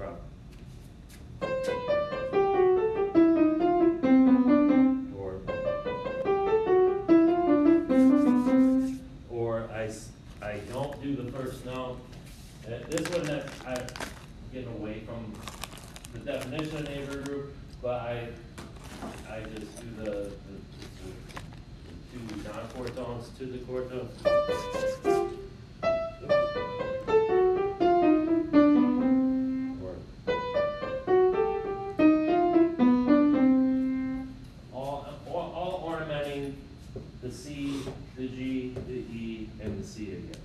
from. Or I don't do the first note. This one that I'm getting away from the definition of neighbor group, but I just do the two non-chord tones to the chord tone. All ornamenting the C, the G, the E, and the C again.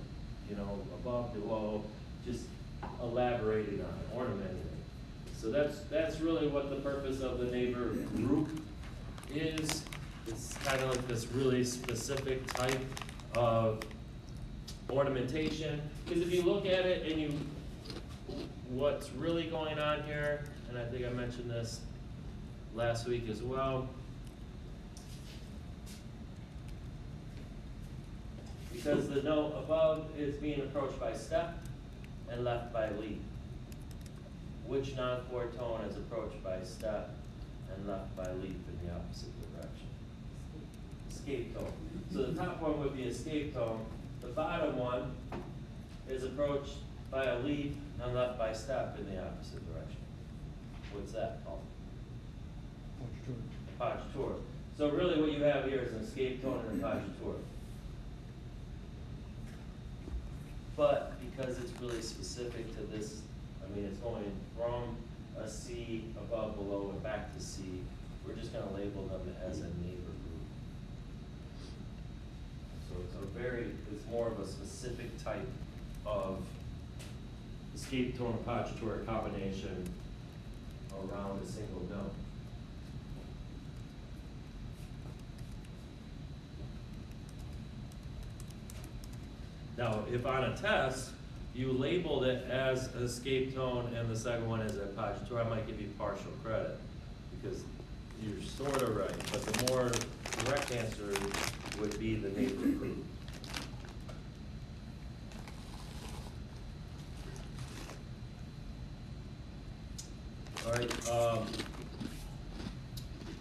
You know, above, below, just elaborating on it, ornamenting it. So that's really what the purpose of the neighbor group is. It's kind of like this really specific type of ornamentation. Because if you look at it and what's really going on here, and I think I mentioned this last week as well, because the note above is being approached by step and left by lead. Which non-chord tone is approached by step and left by lead in the opposite direction? Escape tone. So the top one would be escape tone. The bottom one is approached by a lead and left by step in the opposite direction. What's that called? Appoggiatura. So really what you have here is an escape tone and an appoggiatura. But because it's really specific to this, I mean, it's going from a C, above, below, and back to C, we're just going to label them as a neighbor group. So it's more of a specific type of escape tone appoggiatura combination around a single note. Now, if on a test, you labeled it as an escape tone and the second one is appoggiatura, I might give you partial credit because you're sort of right, but the more correct answer would be the neighbor group. All right,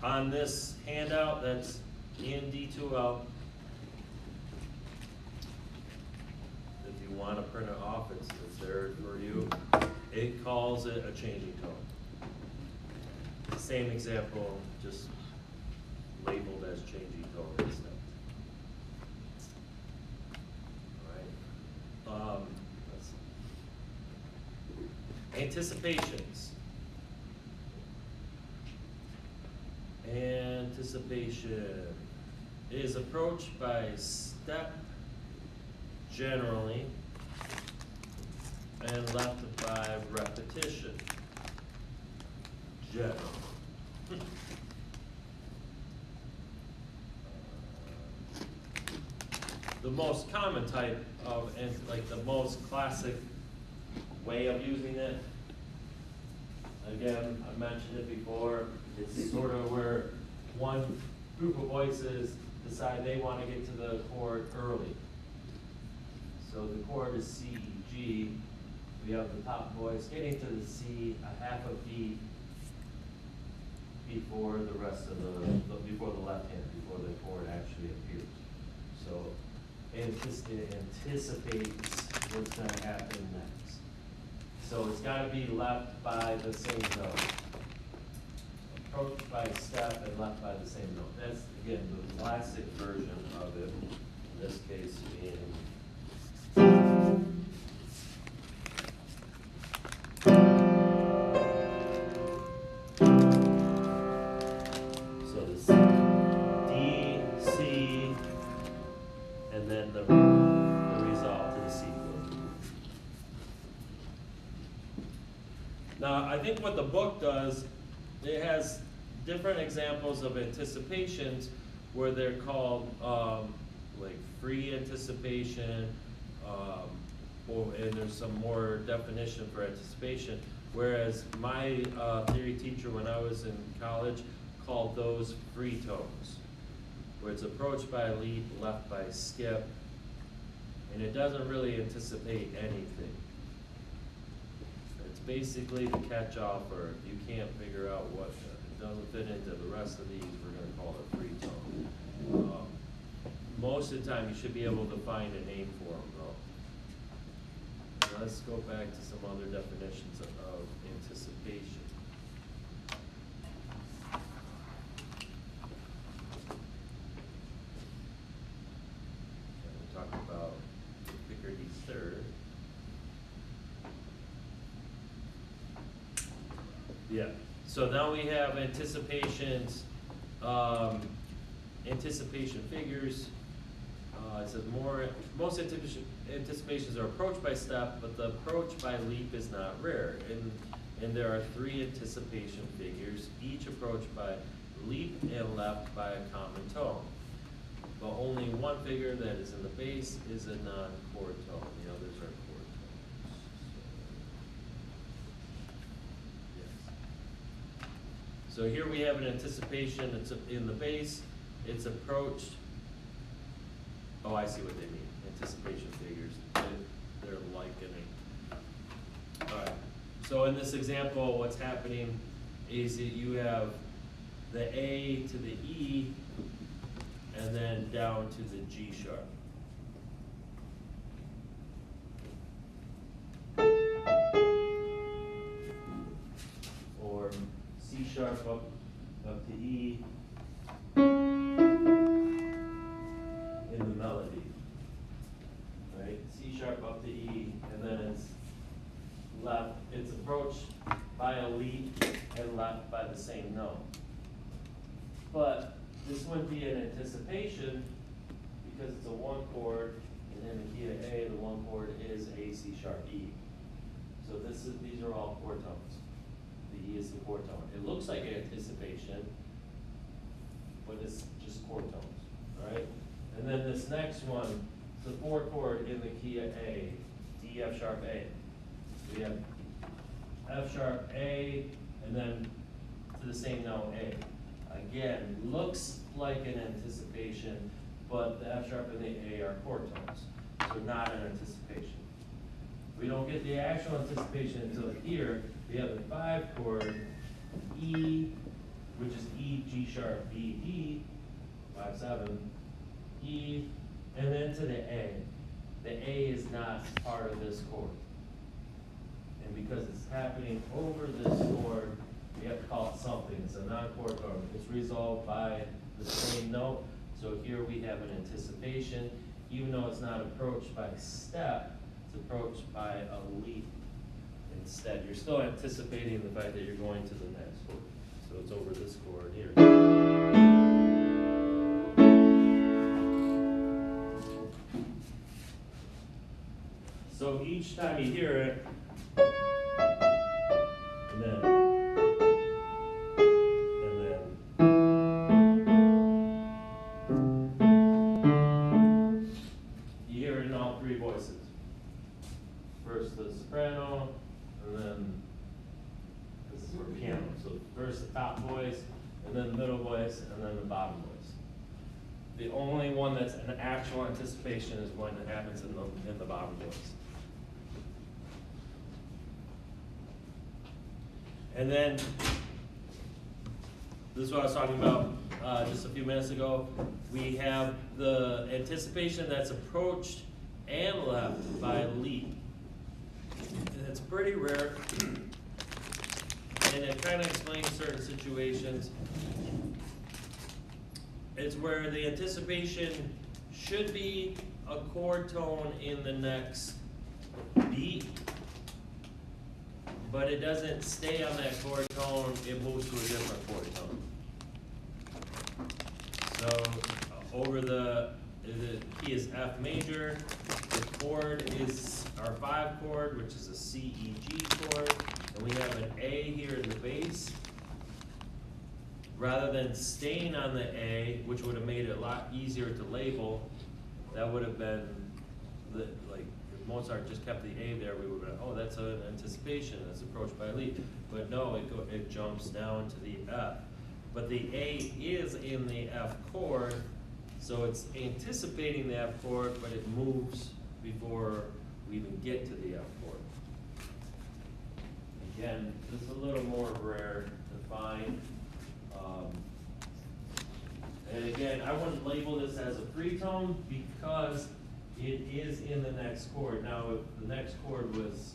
on this handout that's in D2L, want to print it off, it's there for you. It calls it a changing tone. Same example, just labeled as changing tone instead. All right. Anticipations. Anticipation is approached by step generally, and left by repetition, generally. The most common type of, and like the most classic way of using it, again, I mentioned it before, it's sort of where one group of voices decide they want to get to the chord early. So the chord is C, G. We have the top voice getting to the C a half a beat before the rest of before the left hand, before the chord actually appears. So it anticipates what's going to happen next. So it's got to be left by the same note. Approached by step and left by the same note. That's, again, the classic version of it, in this case being I think what the book does, it has different examples of anticipations where they're called like free anticipation, and there's some more definition for anticipation. Whereas my theory teacher when I was in college called those free tones, where it's approached by a lead, left by a skip, and it doesn't really anticipate anything. It's basically the catch-all for if you can't figure out what doesn't fit into the rest of these, we're gonna call it free tone. Most of the time, you should be able to find a name for them though. Let's go back to some other definitions of anticipation. We're talking about Picardie's third. Yeah, so now we have anticipations, anticipation figures. It says most anticipations are approached by step, but the approach by leap is not rare. And there are 3 anticipation figures, each approached by leap and left by a common tone. But only one figure that is in the base is a non-chord tone. The others are chord tones. So here we have an anticipation. It's in the base. It's approached. Oh, I see what they mean. Anticipation figures. They're likening. All right. So in this example, what's happening is that you have the A to the E, and then down to the G sharp. Or C sharp up to E in the melody, right? C sharp up to E, and then it's left. It's approached by a leap and left by the same note. But this wouldn't be an anticipation because it's a 1 chord, and in the key of A, the 1 chord is A, C sharp, E. So these are all chord tones. The E is the chord tone. It looks like anticipation, but it's just chord tones, right? And then this next one, it's a 4 chord in the key of A, D, F sharp, A. We have F sharp, A, and then to the same note, A. Again, looks like an anticipation, but the F sharp and the A are chord tones, so not an anticipation. We don't get the actual anticipation until here. We have the 5 chord, E, which is E, G sharp, B, D, 5, 7, E, and then to the A. The A is not part of this chord. And because it's happening over this chord, we have to call it something. It's a non-chord tone. It's resolved by the same note. So here we have an anticipation. Even though it's not approached by step, it's approached by a leap instead. You're still anticipating the fact that you're going to the next chord. So it's over this chord here. So each time you hear it, and then, you hear it in all 3 voices. First the soprano, and then, this is for piano, so first the top voice, and then the middle voice, and then the bottom voice. The only one that's an actual anticipation is when it happens in the bottom voice. And then, this is what I was talking about just a few minutes ago. We have the anticipation that's approached and left by leap. And it's pretty rare, and it kind of explains certain situations. It's where the anticipation should be a chord tone in the next beat, but it doesn't stay on that chord tone, it moves to a different chord tone. So over the key is F major, the chord is our 5 chord, which is a C, E, G chord, and we have an A here in the bass. Rather than staying on the A, which would have made it a lot easier to label, that would have been, like, if Mozart just kept the A there, we would have been, oh, that's an anticipation, that's approached by a leap. But no, it jumps down to the F. But the A is in the F chord, so it's anticipating the F chord, but it moves before we even get to the F chord. Again, this is a little more rare to find. And again, I wouldn't label this as a free tone because it is in the next chord. Now, if the next chord was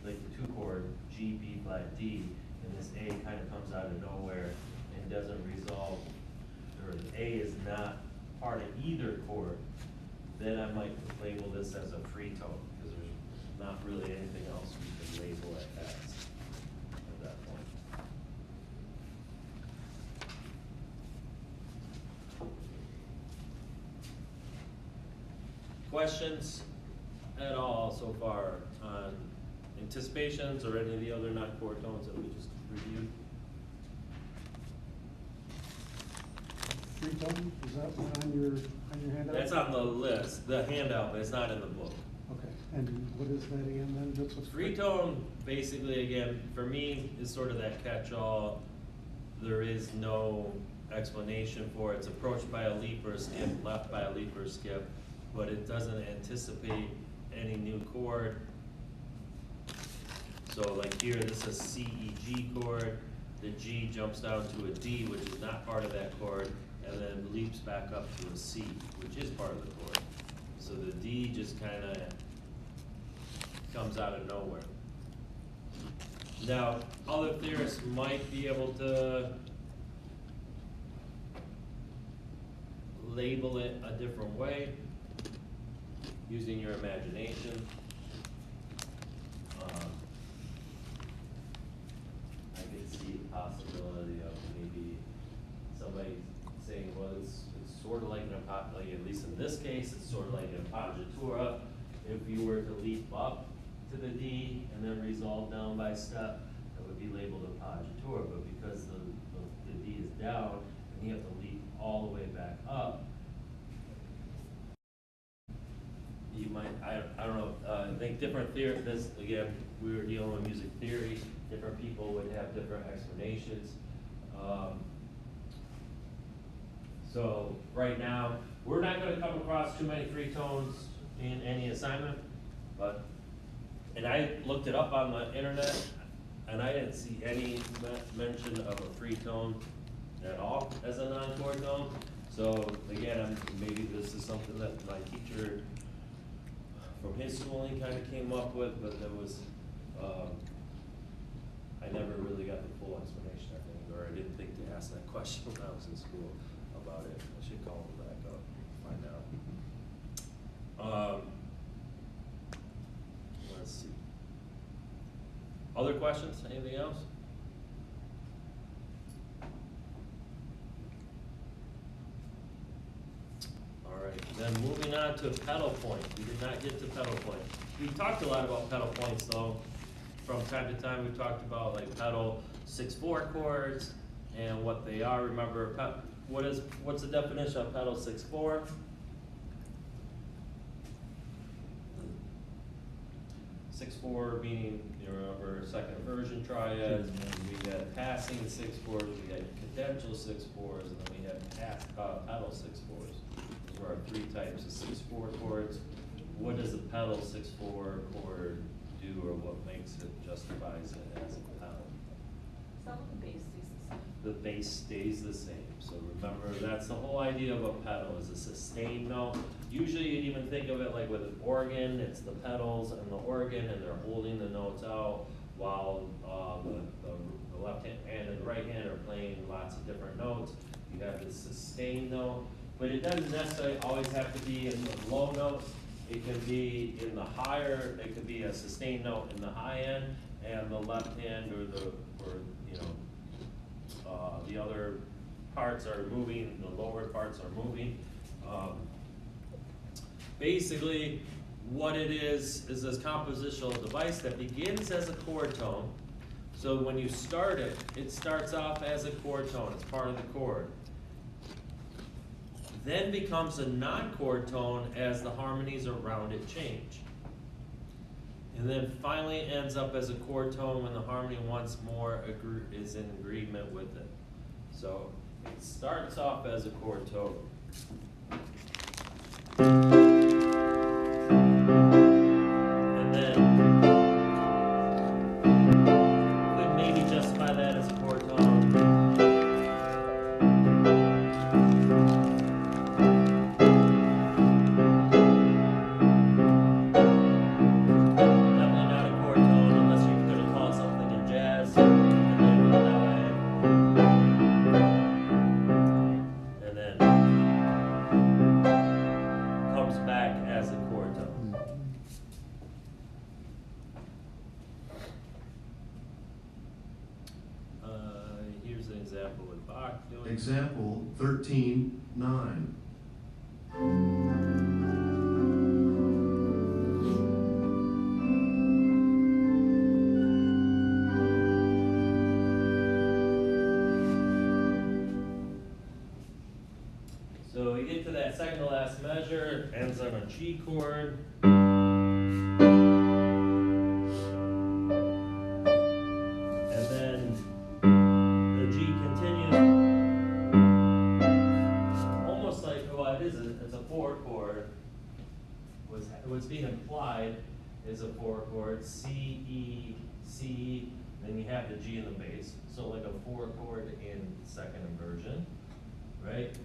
like the 2-chord G, B flat, D, and this A kind of comes out of nowhere and doesn't resolve, or the A is not part of either chord, then I might label this as a free tone because there's not really anything else we can label it as at that point. Questions at all so far on anticipations or any of the other not chord tones that we just reviewed? Free tone, is that on your handout? That's on the list, the handout, but it's not in the book. Okay, and what is that again then? That's what's Free tone, basically, again, for me, is sort of that catch-all. There is no explanation for it. It's approached by a leap or a skip, left by a leap or a skip, but it doesn't anticipate any new chord. So like here, this is C, E, G chord. The G jumps down to a D, which is not part of that chord, and then leaps back up to a C, which is part of the chord. So the D just kind of comes out of nowhere. Now, other theorists might be able to label it a different way using your imagination. I could see the possibility of maybe somebody saying, well, it's sort of like an like at least in this case, it's sort of like an appoggiatura. If you were to leap up to the D and then resolve down by step, that would be labeled appoggiatura. But because the D is down and you have to leap all the way back up, you might, I don't know, I think different theorists, again, we were dealing with music theory, different people would have different explanations. So right now, we're not going to come across too many free tones in any assignment, but, and I looked it up on the internet, and I didn't see any mention of a free tone at all as a non-chord tone. So again, maybe this is something that my teacher from his schooling kind of came up with, but there was, I never really got the full explanation, I think, or I didn't think to ask that question when I was in school about it. I should call him back up, find out. Let's see. Other questions, anything else? Then moving on to pedal point. We did not get to pedal point. We talked a lot about pedal points though. From time to time we talked about like pedal 6/4 chords and what they are. Remember, what's the definition of pedal 6/4? Six four meaning, you remember, second inversion triad. We had passing 6/4s, we had cadential 6/4s, and then we had pedal 6/4s. Those were our three types of 6/4 chords. What does a pedal 6/4 chord do, or what makes it, justifies it as a pedal? Some of the bass stays the same. The bass stays the same. So remember, that's the whole idea of a pedal, is a sustained note. Usually you'd even think of it like with an organ, it's the pedals and the organ, and they're holding the notes out while the left hand and the right hand are playing lots of different notes. You have this sustained note, but it doesn't necessarily always have to be in the low notes. It can be in the higher, it could be a sustained note in the high end, and the left hand or the other parts are moving, the lower parts are moving. Basically, what it is this compositional device that begins as a chord tone. So when you start it, it starts off as a chord tone, it's part of the chord. Then becomes a non-chord tone as the harmonies around it change. And then finally ends up as a chord tone when the harmony once more is in agreement with it. So it starts off as a chord tone. And then example with Bach doing. Example 13:9. So we get to that second to last measure, ends on a G chord. And then the G continues. Almost like, well, it is, it's a 4 chord. What's being implied is a 4 chord, C, E, C, then you have the G in the bass. So like a 4 chord in second inversion, right?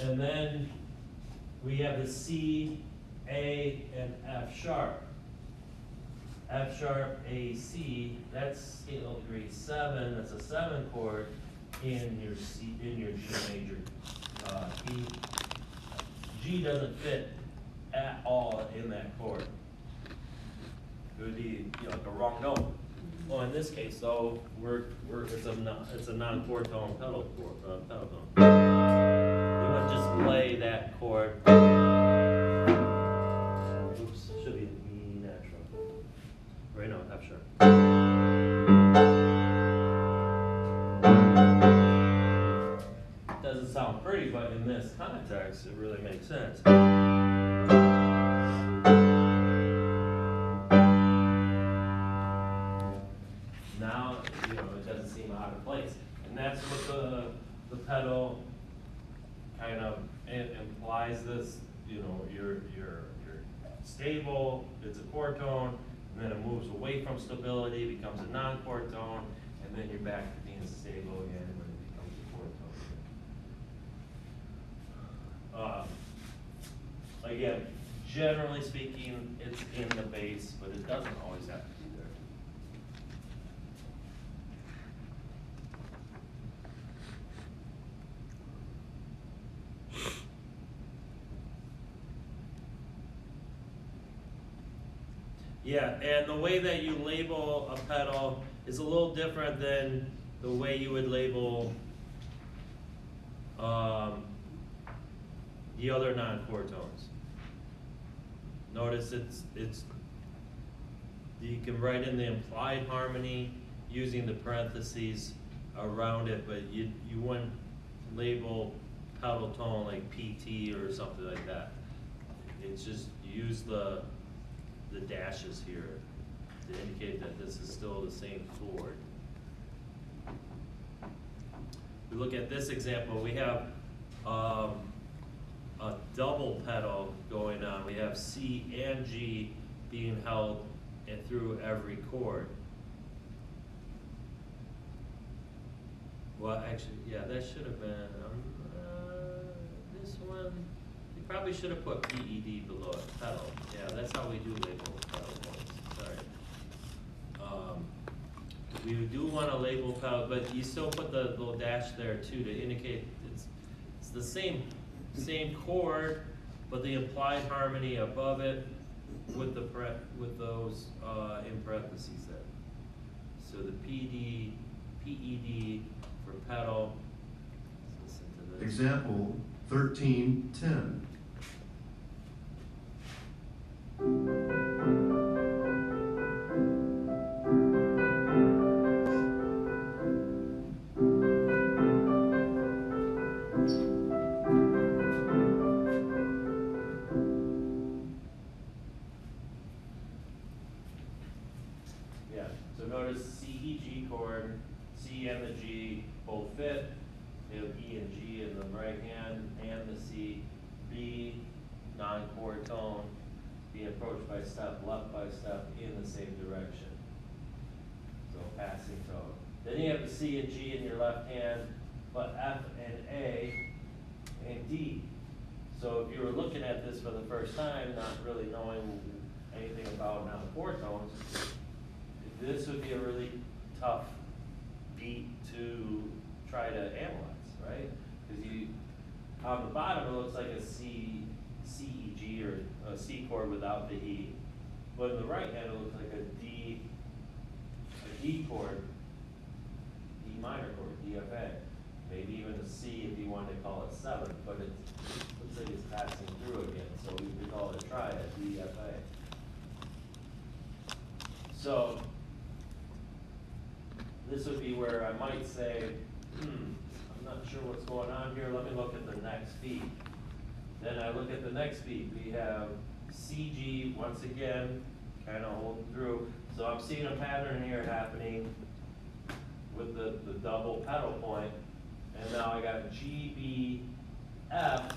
And then we have the C, A, and F sharp. F sharp, A, C, that's scale degree 7, that's a 7 chord in your C, in your G major key. G doesn't fit at all in that chord. It would be, you know, like a wrong note. Well, in this case, though, it's a non-chord tone pedal tone. You wouldn't just play that chord. Oops, should be an E natural. Right, no, F sharp. Doesn't sound pretty, but in this context, it really makes sense. Now, you know, it doesn't seem out of place. And that's what the pedal kind of implies this, you know, you're stable, it's a chord tone, and then it moves away from stability, becomes a non-chord tone, and then you're back to being stable again when it becomes a chord tone. Again, generally speaking, it's in the bass, but it doesn't always have to be there. Yeah, and the way that you label a pedal is a little different than the way you would label the other non-chord tones. Notice it's you can write in the implied harmony using the parentheses around it, but you wouldn't label pedal tone like PT or something like that. It's just use the dashes here to indicate that this is still the same chord. We look at this example, we have a double pedal going on. We have C and G being held and through every chord. Well, actually, yeah, that should have been, this one, you probably should have put PED below it, pedal. Yeah, that's how we do label pedal tones, sorry. We do want to label pedal, but you still put the little dash there too to indicate it's the same chord, but the implied harmony above it with those in parentheses there. So the PED for pedal. Let's listen to this. Example 13:10. Yeah, so notice C, E, G chord, C and the G both fit. You have E and G in the right hand and the C. B, non-chord tone, being approached by step, left by step in the same direction. So passing tone. Then you have the C and G in your left hand, but F and A and D. So if you were looking at this for the first time, not really knowing anything about non-chord tones, this would be a really tough beat to try to analyze, right? Because on the bottom it looks like a C, E, G, or a C chord without the E. But in the right hand it looks like a D chord, D minor chord, DFA. Maybe even a C if you wanted to call it seventh, but it looks like it's passing through again, so we could call it a triad, DFA. So this would be where I might say, I'm not sure what's going on here, let me look at the next beat. Then I look at the next beat, we have CG, once again, kind of holding through. So I'm seeing a pattern here happening with the double pedal point. And now I got G, B, F.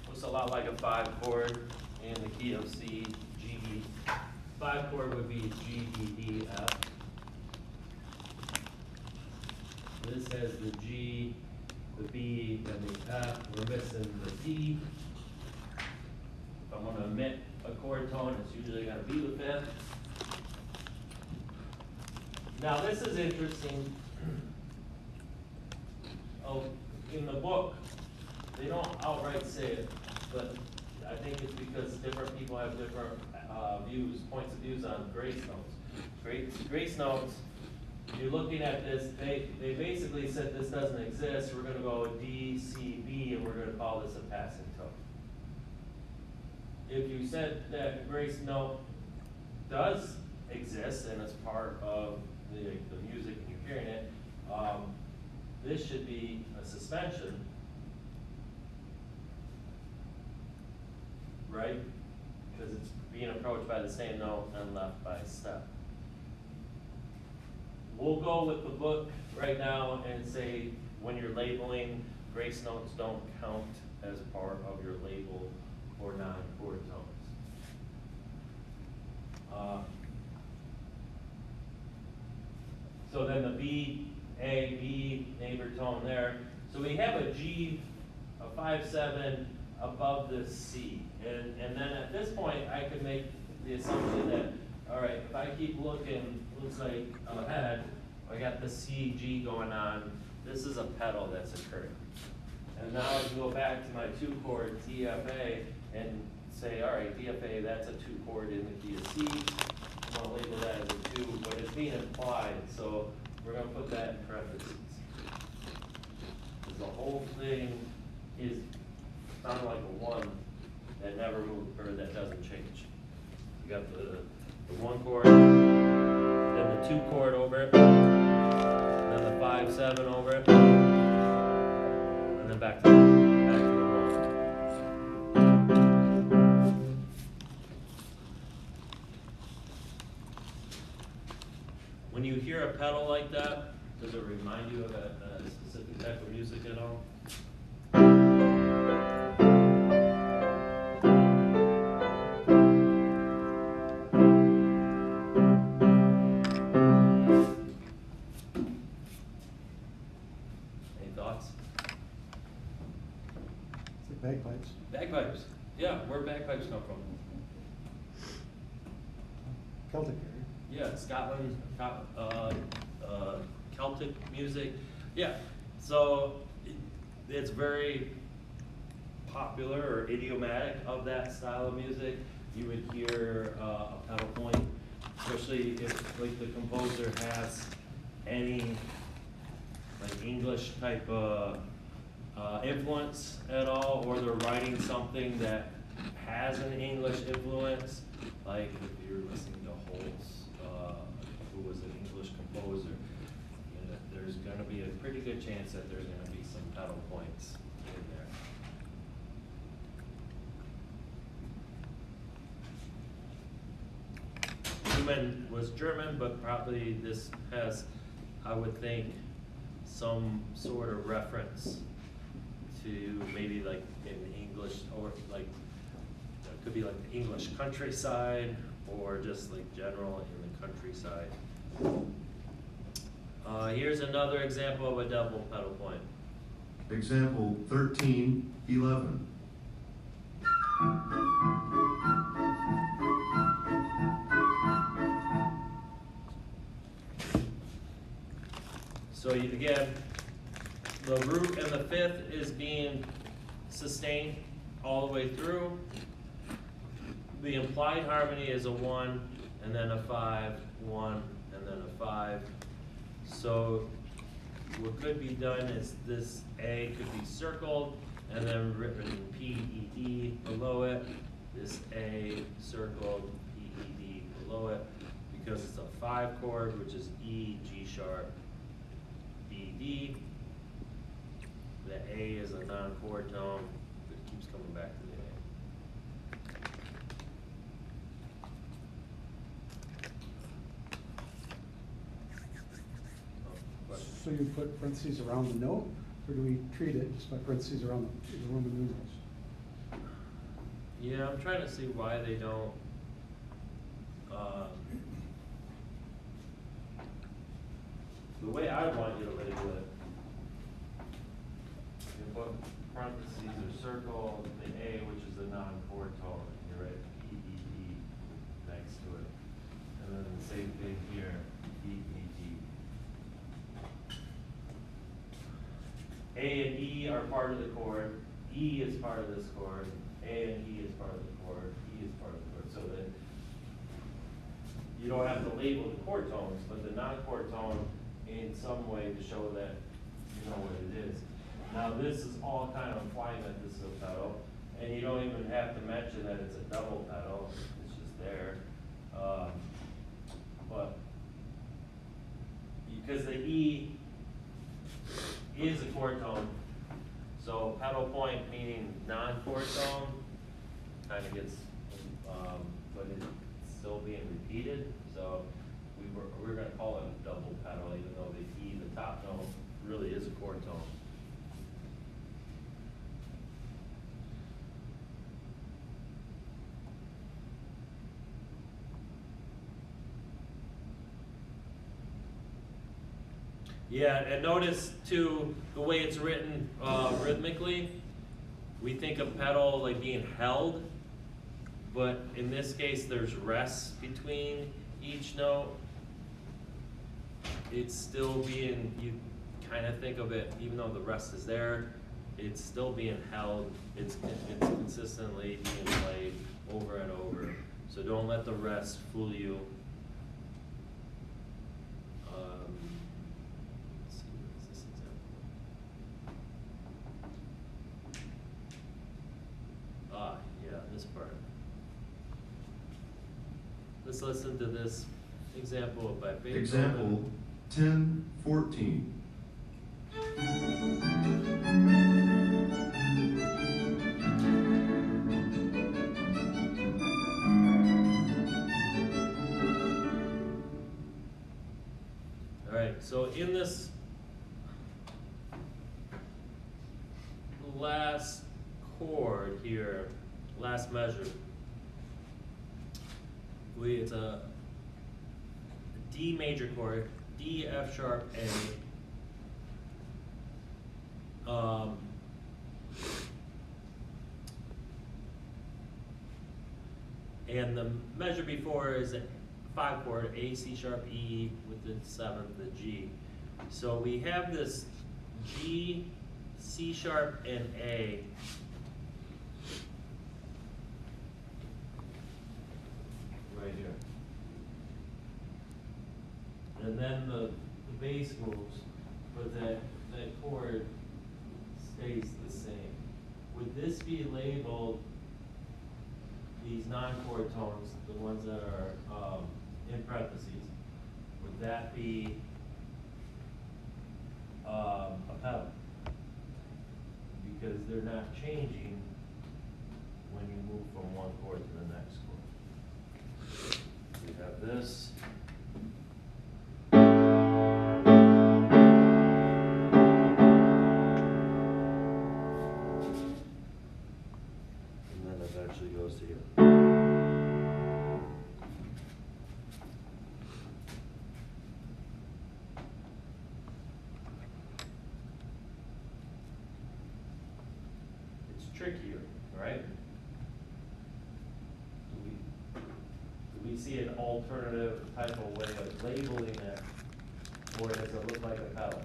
Looks a lot like a 5 chord in the key of C, G, B. 5 chord would be G, B, D, F. This has the G, the B, and the F. We're missing the D. If I want to omit a chord tone, it's usually going to be the 5th. Now this is interesting. Oh, in the book, they don't outright say it, but I think it's because different people have different points of views on grace notes. Grace notes, you're looking at this, they basically said this doesn't exist, we're gonna go D, C, B, and we're gonna call this a passing tone. If you said that grace note does exist and it's part of the music and you're hearing it, this should be a suspension, right? Because it's being approached by the same note and left by a step. We'll go with the book right now and say when you're labeling, grace notes don't count as part of your label for non-chord tones. So then the B, A, B, neighbor tone there. So we have a G, a 5/7 above the C. And then at this point, I could make the assumption that, all right, if I keep looking, looks like ahead, I got the C, G going on. This is a pedal that's occurring. And now I can go back to my 2 chord DFA and say, all right, DFA, that's a 2 chord in the key of C. I'm gonna label that as a 2, but it's being implied, so we're gonna put that in parentheses. Because the whole thing is sounding like a 1 that never moves, or that doesn't change. You got the 1 chord, then the 2 chord over it, then the 5/7 over it, and then back to the 1. When you hear a pedal like that, does it remind you of a specific type of music at all? Any thoughts? It's like bagpipes. Bagpipes. Yeah, where bagpipes come from? Celtic area. Yeah, Scotland, Celtic music. Yeah, so it's very popular or idiomatic of that style of music. You would hear a pedal point, especially if like the composer has any like English type of influence at all, or they're writing something that has an English influence. Like if you're listening to Holtz, who was an English composer, you know, there's going to be a pretty good chance that there's going to be some pedal points in there. Schumann was German, but probably this has, I would think, some sort of reference to maybe like in English, or like it could be like the English countryside, or just like general in the countryside. Here's another example of a double pedal point. Example 1311. So again, the root and the 5th is being sustained all the way through. The implied harmony is a 1, and then a 5, 1, and then a 5. So what could be done is this A could be circled and then written P-E-D below it. This A circled P-E-D below it because it's a 5 chord, which is E, G sharp, B, D. The A is a non-chord tone, but it keeps coming back to the A. Oh, question? So you put parentheses around the note, or do we treat it just by parentheses around the Roman numerals? Yeah, I'm trying to see why they don't, the way I want you to label it, you put parentheses or circle the A, which is the non-chord tone, and you write P-E-D next to it. And then the same thing here, P-E-D. A and E are part of the chord, E is part of this chord, A and E is part of the chord, E is part of the chord, so that you don't have to label the chord tones, but the non-chord tone in some way to show that you know what it is. Now this is all kind of implying that this is a pedal, and you don't even have to mention that it's a double pedal, it's just there. But because the E is a chord tone, so pedal point meaning non-chord tone kind of gets, but it's still being repeated. So we're going to call it a double pedal, even though the E, the top note, really is a chord tone. Yeah, and notice too, the way it's written rhythmically, we think of pedal like being held, but in this case there's rests between each note. It's still being, you kind of think of it, even though the rest is there, it's still being held, it's consistently being played over and over. So don't let the rest fool you. This part. Let's listen to this example by Beethoven. Example 10-14. All right, so in this last chord here, last measure, it's a D major chord, D, F sharp, A. And the measure before is a 5 chord, A, C sharp, E with the 7th, the G. So we have this G, C sharp, and A. Right here. And then the bass moves, but that chord stays the same. Would this be labeled, these non-chord tones, the ones that are in parentheses, would that be a pedal? Because they're not changing when you move from one chord to the next chord. We have this. And then eventually goes to here. It's trickier, right? Do we see an alternative type of way of labeling it, or does it look like a pedal?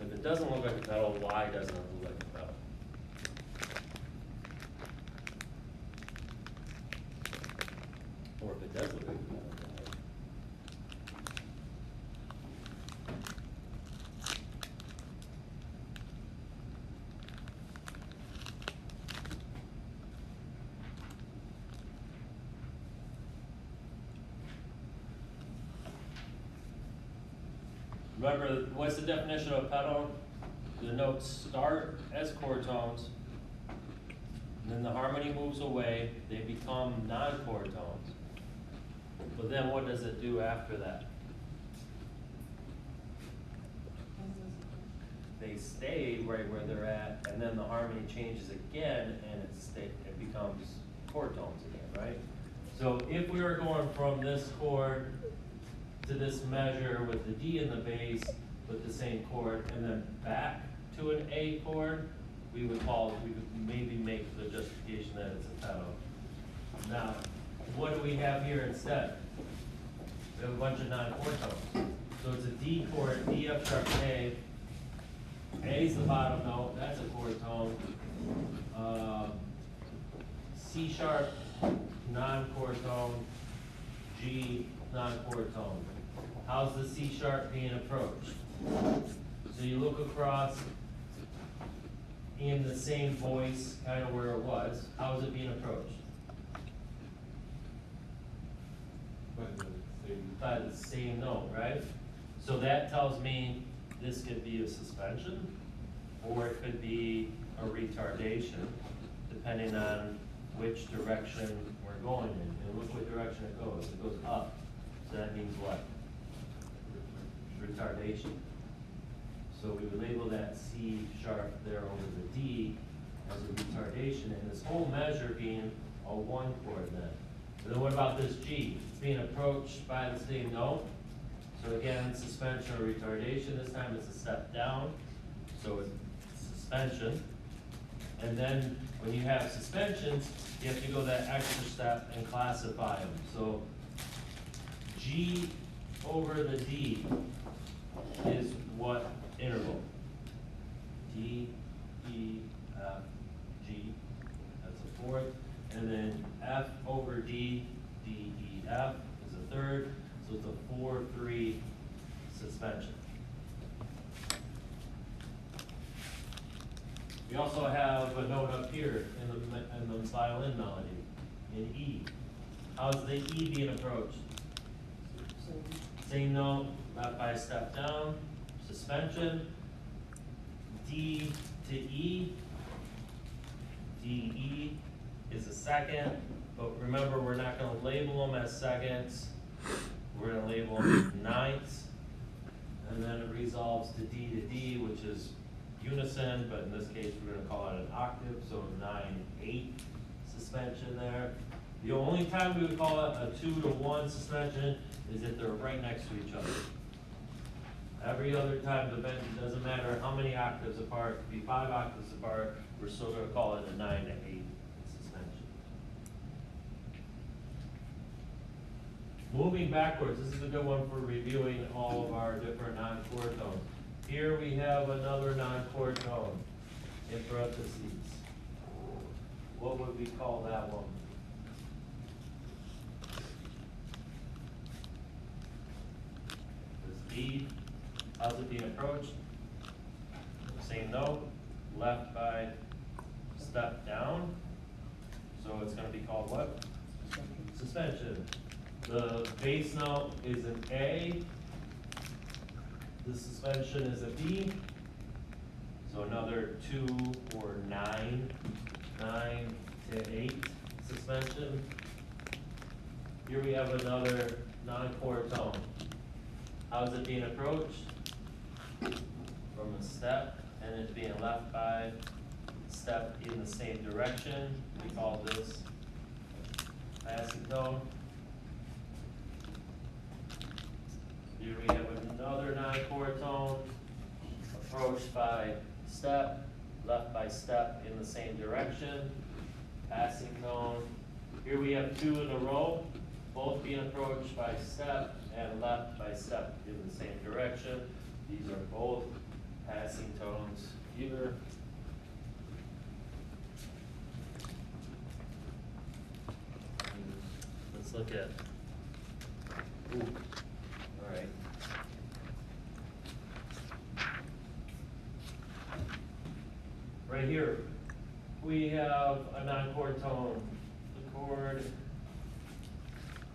If it doesn't look like a pedal, why doesn't it look like a pedal? Or if it does look like a pedal. Remember, what's the definition of a pedal? The notes start as chord tones, and then the harmony moves away, they become non-chord tones. But then what does it do after that? They stay right where they're at, and then the harmony changes again, and it becomes chord tones again, right? So if we were going from this chord to this measure with the D in the bass with the same chord, and then back to an A chord, we would maybe make the justification that it's a pedal. Now, what do we have here instead? We have a bunch of non-chord tones. So it's a D chord, D F sharp A. A's the bottom note, that's a chord tone. C sharp, non-chord tone. G, non-chord tone. How's the C sharp being approached? So you look across in the same voice, kind of where it was. How is it being approached? By the same note, right? So that tells me this could be a suspension, or it could be a retardation, depending on which direction we're going in. And look what direction it goes. It goes up. So that means what? Retardation. So we would label that C sharp there over the D as a retardation, and this whole measure being a one chord then. And then what about this G? It's being approached by the same note. So again, suspension or retardation. This time it's a step down. So it's suspension. And then when you have suspensions, you have to go that extra step and classify them. So G over the D is what interval? D, E, F, G, that's a fourth. And then F over D, D, E, F is a third. So it's a 4-3 suspension. We also have a note up here in the violin melody, in E. How's the E being approached? Same note, left by a step down, suspension. D to E. D, E is a second, but remember we're not going to label them as seconds. We're going to label them ninths. And then it resolves to D, which is unison, but in this case we're going to call it an octave, so 9/8 suspension there. The only time we would call it a 2-to-1 suspension is if they're right next to each other. Every other time, it doesn't matter how many octaves apart, it could be 5 octaves apart, we're still going to call it a 9-8 suspension. Moving backwards, this is a good one for reviewing all of our different non-chord tones. Here we have another non-chord tone in parentheses. What would we call that one? This D. How's it being approached? Same note, left by step down. So it's going to be called what? Suspension. The bass note is an A. The suspension is a B. So another 2 or 9 to 8 suspension. Here we have another non-chord tone. How's it being approached? From a step, and it's being left by step in the same direction. We call this passing tone. Here we have another non-chord tone, approached by step, left by step in the same direction, passing tone. Here we have 2 in a row, both being approached by step and left by step in the same direction. These are both passing tones here. Let's let's look at, ooh, all right. Right here, we have a non-chord tone. The chord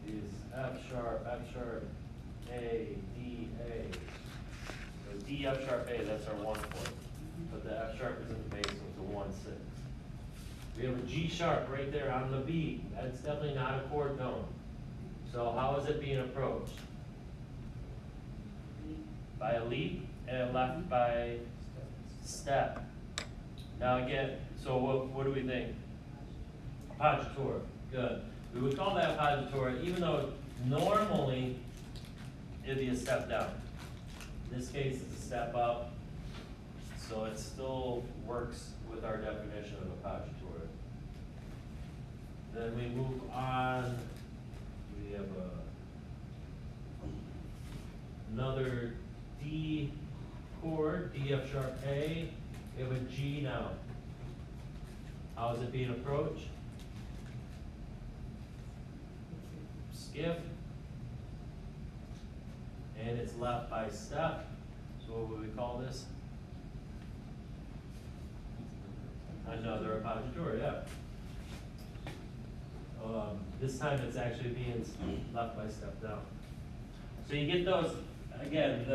is F sharp, A, D, A. So D, F sharp, A, that's our 1 chord. But the F sharp is in the bass, so it's a 1, 6. We have a G sharp right there on the beat. That's definitely not a chord tone. So how is it being approached? By a leap and left by step. Now again, so what do we think? Appoggiatura, good. We would call that appoggiatura, even though normally it'd be a step down. In this case, it's a step up, so it still works with our definition of appoggiatura. Then we move on, we have another D chord, D, F sharp, A. We have a G now. How is it being approached? Skip. And it's left by step. So what would we call this? Another appoggiatura, yeah. This time it's actually being left by step down. So you get those, again,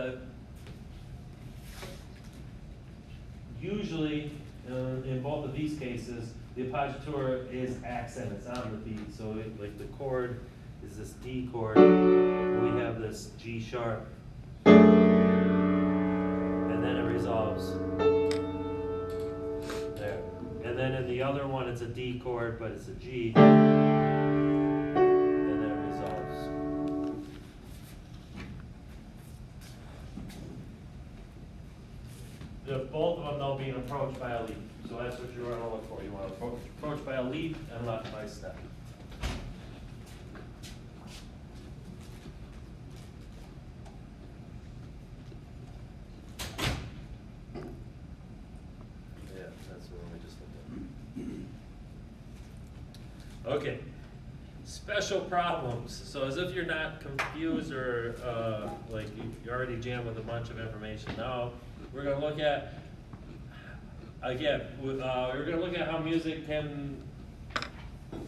usually, in both of these cases, the appoggiatura is accent, it's on the beat. So like the chord is this D chord, and we have this G sharp, and then it resolves there. And then in the other one, it's a D chord, but it's a G, and then it resolves. Both of them though being approached by a leap. So that's what you want to look for. You want to approach by a leap and left by step. Yeah, that's the one we just looked at. Okay. Special problems. So as if you're not confused or like you're already jammed with a bunch of information. Now we're going to look at, again, we're going to look at how music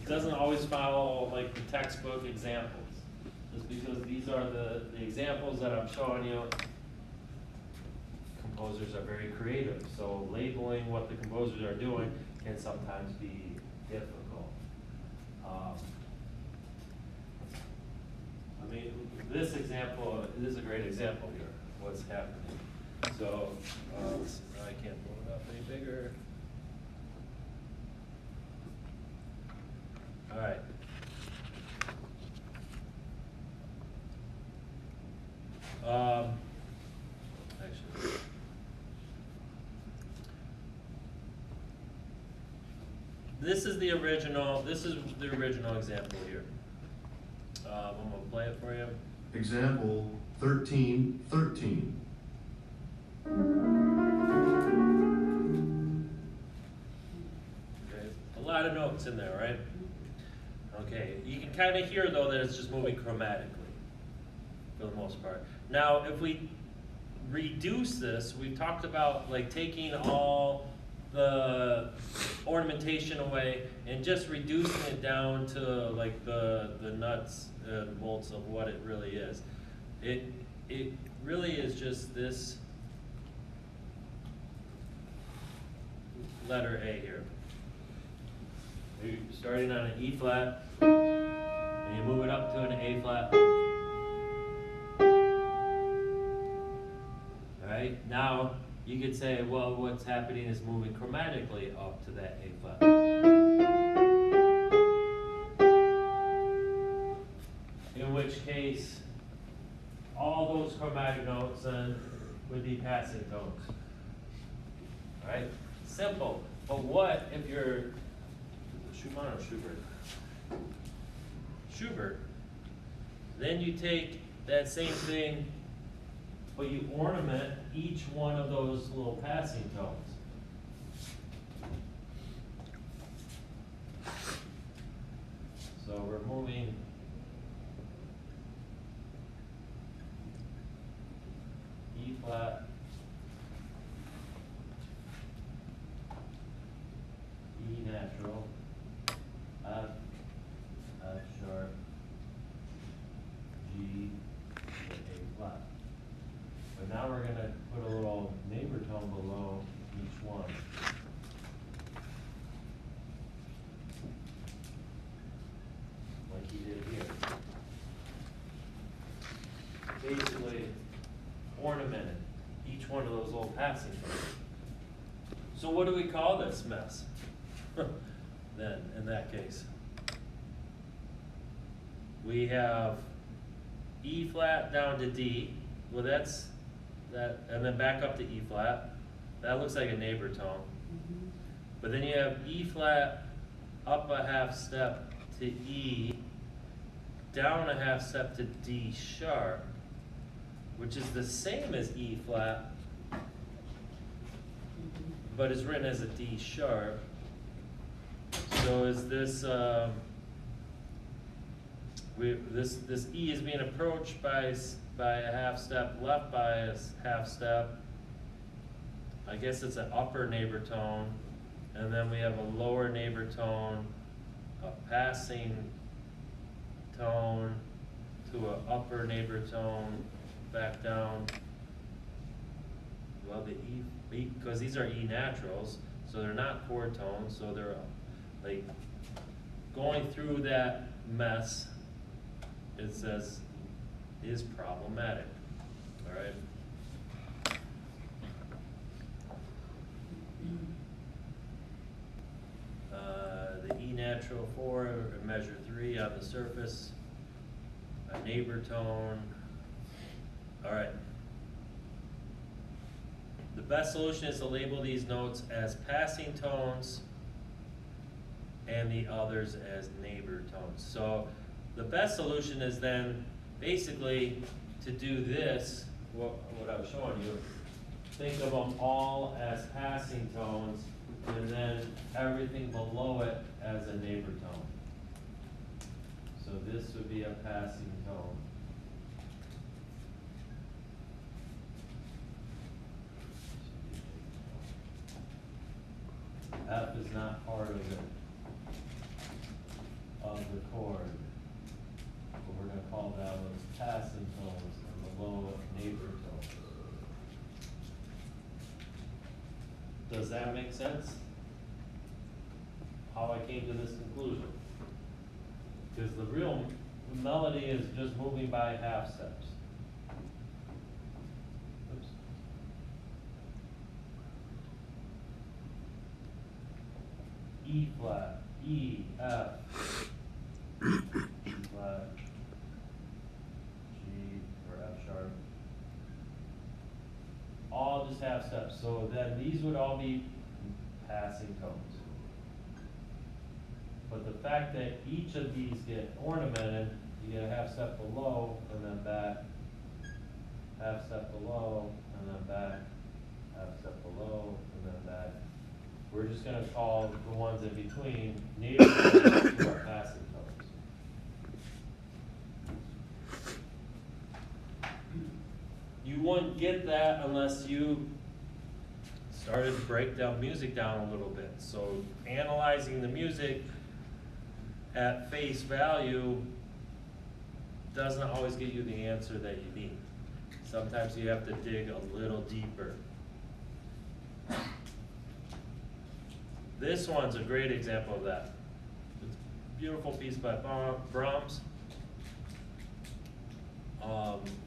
doesn't always follow like the textbook examples. Just because these are the examples that I'm showing you, composers are very creative. So labeling what the composers are doing can sometimes be difficult. I mean, this example, this is a great example here, what's happening. So, let's see, I can't blow it up any bigger. All right. Actually, this is the original example here. I'm gonna play it for you. Example 1313. Okay, a lot of notes in there, right? Okay, you can kind of hear though that it's just moving chromatically for the most part. Now, if we reduce this, we've talked about like taking all the ornamentation away and just reducing it down to like the nuts and bolts of what it really is. It really is just this letter A here. You're starting on an E flat, and you move it up to an A flat. All right, now you could say, well, what's happening is moving chromatically up to that A flat. In which case, all those chromatic notes then would be passing tones. All right, simple. But what if you're Schumann or Schubert? Schubert. Then you take that same thing, but you ornament each one of those little passing tones. So we're moving flat, E natural, F, F sharp, G, A flat. But now we're gonna put a little neighbor tone below each one. Like he did here. Basically ornamented each one of those little passing tones. So what do we call this mess? Then, in that case. We have E flat down to D. Well, that's that, and then back up to E flat. That looks like a neighbor tone. But then you have E flat up a half step to E, down a half step to D sharp, which is the same as E flat, but is written as a D sharp. So is this, this E is being approached by a half step, left by a half step. I guess it's an upper neighbor tone, and then we have a lower neighbor tone, a passing tone to an upper neighbor tone, back down. Well, the E, because these are E naturals, so they're not chord tones, so they're like going through that mess. It says is problematic. All right. The E natural 4, measure 3 on the surface, a neighbor tone. All right. The best solution is to label these notes as passing tones and the others as neighbor tones. So the best solution is then basically to do this, what I was showing you, think of them all as passing tones, and then everything below it as a neighbor tone. So this would be a passing tone. F is not part of it, of the chord. But we're going to call that one passing tones and below it neighbor tones. Does that make sense? How I came to this conclusion? Because the real melody is just moving by half steps. Oops. E flat, E, F, E flat, G, or F sharp. All just half steps. So then these would all be passing tones. But the fact that each of these get ornamented, you get a half step below and then back, half step below and then back, half step below and then back. We're just going to call the ones in between neighbor tones to our passing tones. You wouldn't get that unless you started to break down music down a little bit. So analyzing the music at face value doesn't always get you the answer that you need. Sometimes you have to dig a little deeper. This one's a great example of that. It's a beautiful piece by Brahms.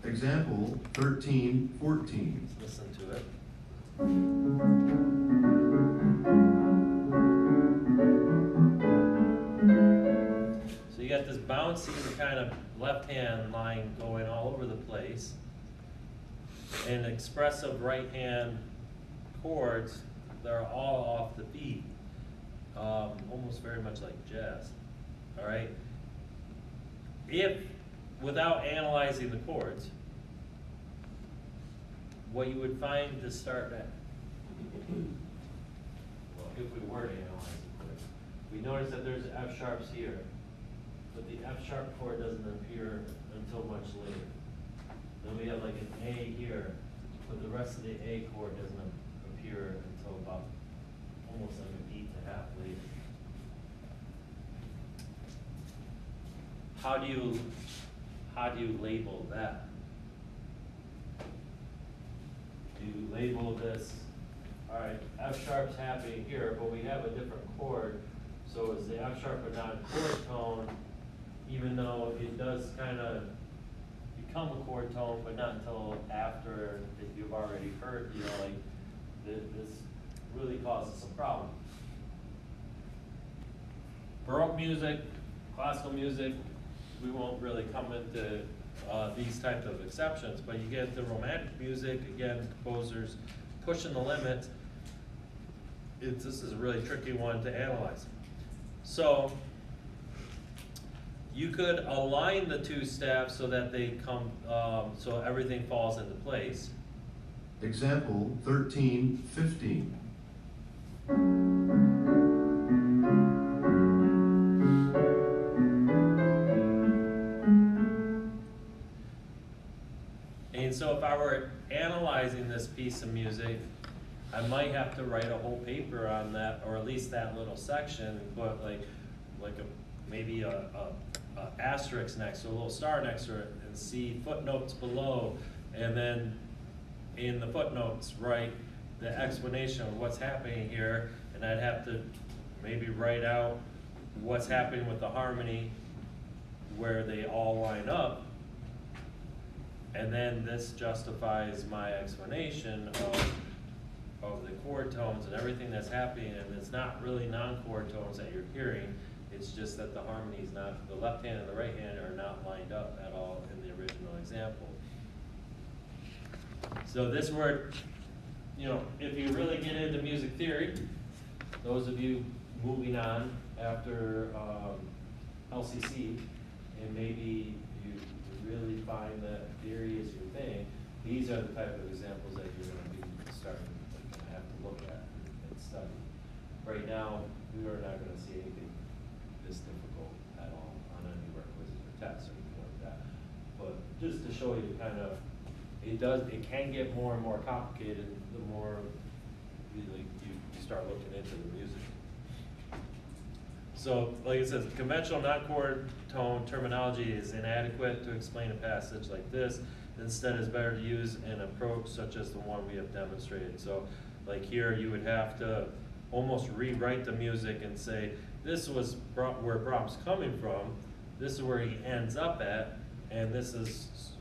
Example 13-14. Let's listen to it. So you got this bouncy kind of left hand line going all over the place, and expressive right hand chords that are all off the beat, almost very much like jazz. All right. If without analyzing the chords, what you would find to start at, well, if we were to analyze the chords, we notice that there's F sharps here, but the F sharp chord doesn't appear until much later. Then we have like an A here, but the rest of the A chord doesn't appear until about almost like a beat and a half later. How do you label that? Do you label this, all right, F sharp's happening here, but we have a different chord, so is the F sharp a non-chord tone, even though it does kind of become a chord tone, but not until after that you've already heard, you know, like, this really causes some problem. Baroque music, classical music, we won't really come into these types of exceptions, but you get the romantic music, again, composers pushing the limits. This is a really tricky one to analyze. So you could align the two staffs so that they come, so everything falls into place. Example 13, 15. And so if I were analyzing this piece of music, I might have to write a whole paper on that, or at least that little section, and put maybe a asterisk next to a little star next to it, and see footnotes below, and then in the footnotes write the explanation of what's happening here, and I'd have to maybe write out what's happening with the harmony where they all line up. And then this justifies my explanation of the chord tones and everything that's happening, and it's not really non-chord tones that you're hearing, it's just that the harmony is not, the left hand and the right hand are not lined up at all in the original example. So this word, you know, if you really get into music theory, those of you moving on after LCC, and maybe you really find that theory is your thing, these are the type of examples that you're going to be starting to have to look at and study. Right now, we are not going to see anything this difficult at all on any of our quizzes or tests or anything like that. But just to show you kind of, it can get more and more complicated the more you start looking into the music. So, like it says, conventional non-chord tone terminology is inadequate to explain a passage like this. Instead, it's better to use an approach such as the one we have demonstrated. So, like here, you would have to almost rewrite the music and say, this was where Brahms coming from, this is where he ends up at, and this is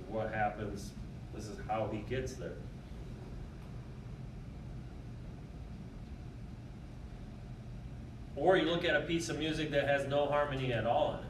what happens, this is how he gets there. Or you look at a piece of music that has no harmony at all in it.